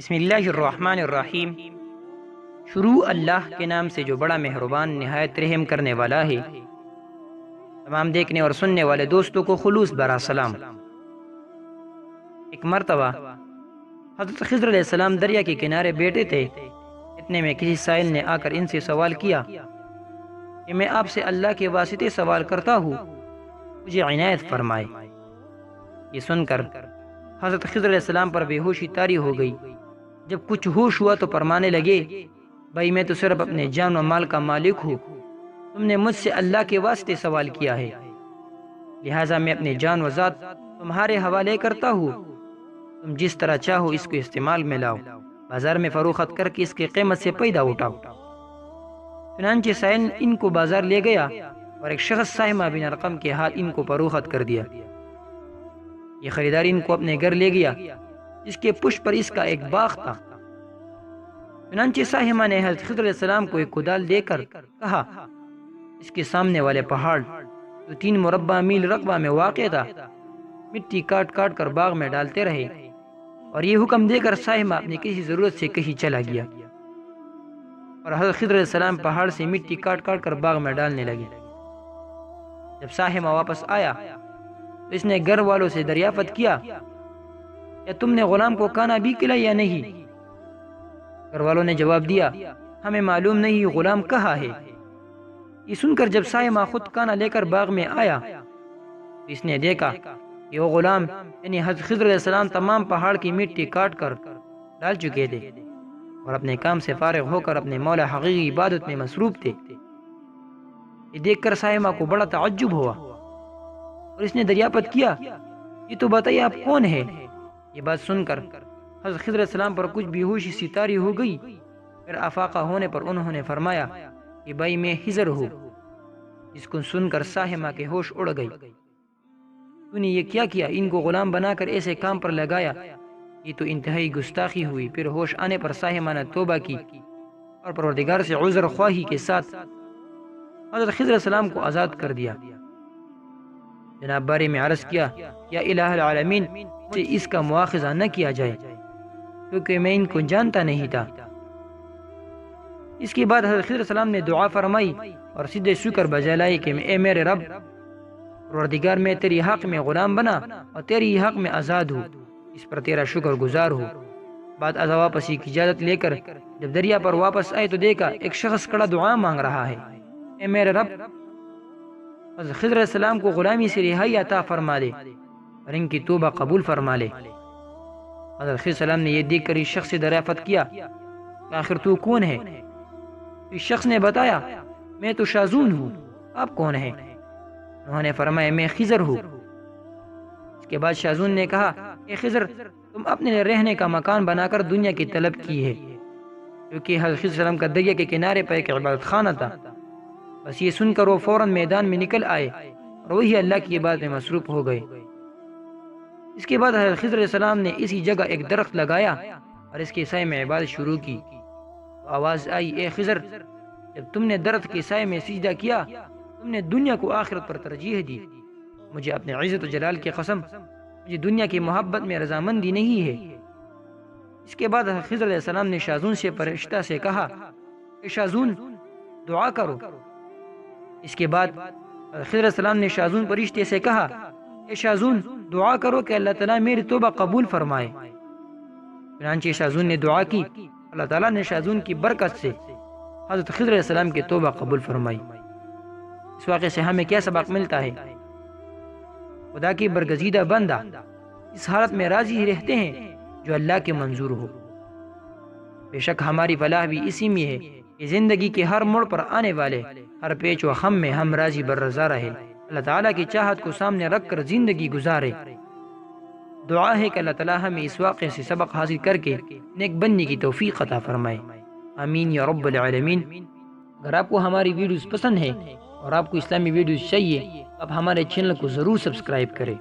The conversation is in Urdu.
بسم اللہ الرحمن الرحیم۔ شروع اللہ کے نام سے جو بڑا مہربان نہایت رحم کرنے والا ہے۔ تمام دیکھنے اور سننے والے دوستوں کو خلوص برا سلام۔ ایک مرتبہ حضرت خضر علیہ السلام دریا کے کنارے بیٹھے تھے، اتنے میں کسی سائل نے آ کر ان سے سوال کیا کہ میں آپ سے اللہ کے واسطے سوال کرتا ہوں، مجھے عنایت فرمائے۔ یہ سن کر حضرت خضر علیہ السلام پر بے ہوشی طاری ہو گئی۔ جب کچھ ہوش ہوا تو فرمانے لگے، بھائی میں تو صرف اپنے جان و مال کا مالک ہوں، تم نے مجھ سے اللہ کے واسطے سوال کیا ہے، لہٰذا میں اپنے جان و ذات تمہارے حوالے کرتا ہوں، تم جس طرح چاہو اس کو استعمال میں لاؤ، بازار میں فروخت کر کے اس کی قیمت سے پیدا اٹھاؤ۔ چنانچہ سائل ان کو بازار لے گیا اور ایک شخص ساہمہ بن ارقم کے ہاتھ ان کو فروخت کر دیا۔ یہ خریدار ان کو اپنے گھر لے گیا، جس کے پشت پر اس کا ایک باغ تھا۔ چنانچہ ساہمہ نے حضرت خضر علیہ السلام کو ایک کدال دے کر کہا، اس کے سامنے والے پہاڑ جو 3 مربع میل رقبہ میں واقع تھا، مٹی کاٹ کاٹ کر باغ میں ڈالتے رہے۔ اور یہ حکم دے کر ساہمہ اپنی کسی ضرورت سے کہیں چلا گیا، اور حضرت خضر علیہ السلام پہاڑ سے مٹی کاٹ کاٹ کر باغ میں ڈالنے لگے۔ جب ساہمہ واپس آیا تو اس نے گھر والوں سے دریافت کیا، یا تم نے غلام کو کھانا بھی کھلایا یا نہیں؟ گھر والوں نے جواب دیا، ہمیں معلوم نہیں غلام کہاں ہے۔ یہ سن کر جب سائمہ خود کھانا لے کر باغ میں آیا تو اس نے دیکھا کہ وہ غلام یعنی حضرت خضر علیہ السلام تمام پہاڑ کی مٹی کاٹ کر ڈال چکے تھے اور اپنے کام سے فارغ ہو کر اپنے مولا حقیقی عبادت میں مصروف تھے۔ یہ دیکھ کر سائمہ کو بڑا تعجب ہوا اور اس نے دریافت کیا، یہ تو بتائیے آپ کون ہے؟ یہ بات سن کر حضرت خضر علیہ السلام پر کچھ بے ہوشی سی طاری ہو گئی۔ پھر افاقہ ہونے پر انہوں نے فرمایا کہ بھائی میں خضر ہوں۔ اس کو سن کر ساہمہ کے ہوش اڑ گئی۔ تو نے یہ کیا کیا؟ ان کو غلام بنا کر ایسے کام پر لگایا، یہ تو انتہائی گستاخی ہوئی۔ پھر ہوش آنے پر ساہمہ نے توبہ کی اور پروردگار سے عذر خواہی کے ساتھ حضرت خضر علیہ السلام کو آزاد کر دیا۔ جناب بارے میں عرض کیا، یا الہ العالمین سے اس کا مواخذہ نہ کیا جائے، کیونکہ میں ان کو جانتا نہیں تھا۔ اس کے بعد حضرت خضر علیہ السلام نے دعا فرمائی اور سیدھے شکر بجا لائی کہ اے میرے رب پروردگار، میں تیری حق میں غلام بنا اور تیری حق میں آزاد ہوں، اس پر تیرا شکر گزار ہوں۔ بعد ازا واپسی کی اجازت لے کر جب دریا پر واپس آئے تو دیکھا ایک شخص کھڑا دعا مانگ رہا ہے، اے میرے رب حضرت خضر علیہ السلام کو غلامی سے رہائی عطا فرما دے اور ان کی توبہ قبول فرما لے۔ حضرت خضر علیہ السلام نے یہ دیکھ کر اس شخص سے دریافت کیا کہ آخر تو کون ہے؟ اس شخص نے بتایا، میں تو شازون ہوں، آپ کون ہیں؟ انہوں نے فرمایا، میں خضر ہوں۔ اس کے بعد شازون نے کہا، اے خضر، تم اپنے لیے رہنے کا مکان بنا کر دنیا کی طلب کی ہے، کیونکہ حضرت خضر علیہ السلام کا دریا کے کنارے پر ایک عبادت خانہ تھا۔ بس یہ سن کر وہ فوراً میدان میں نکل آئے اور وہی اللہ کی عبادت میں مصروف ہو گئے۔ اس کے بعد حضرت خضر علیہ السلام نے اسی جگہ ایک درخت لگایا اور اس کے سائے میں عبادت شروع کی۔ تو آواز آئی، اے خضر، جب تم نے درخت کے سائے میں سجدہ کیا تم نے دنیا کو آخرت پر ترجیح دی۔ مجھے اپنے عزت و جلال کی قسم، مجھے دنیا کی محبت میں رضامندی نہیں ہے۔ اس کے بعد حضرت خضر علیہ السلام نے شازون سے فرشتہ سے کہا، اے شازون دعا کرو۔ اس کے بعد حضرت خضر علیہ السلام نے شازون فرشتے سے کہا، اے شازون دعا کرو کہ اللہ تعالیٰ میری توبہ قبول فرمائے۔ چنانچہ شازون نے دعا کی، اللہ تعالیٰ نے شازون کی برکت سے حضرت خضر علیہ السلام کی توبہ قبول فرمائی۔ اس واقعے سے ہمیں کیا سبق ملتا ہے؟ خدا کی برگزیدہ بندہ اس حالت میں راضی رہتے ہیں جو اللہ کے منظور ہو۔ بے شک ہماری فلاح بھی اسی میں ہے کہ زندگی کے ہر موڑ پر آنے والے ہر پیچ و خم میں ہم راضی بررضا رہے، اللہ تعالیٰ کی چاہت کو سامنے رکھ کر زندگی گزارے۔ دعا ہے کہ اللہ تعالیٰ ہمیں اس واقعے سے سبق حاصل کر کے نیک بننے کی توفیق عطا فرمائے، آمین یا رب العالمین۔ اگر آپ کو ہماری ویڈیوز پسند ہیں اور آپ کو اسلامی ویڈیوز چاہیے تو آپ ہمارے چینل کو ضرور سبسکرائب کریں۔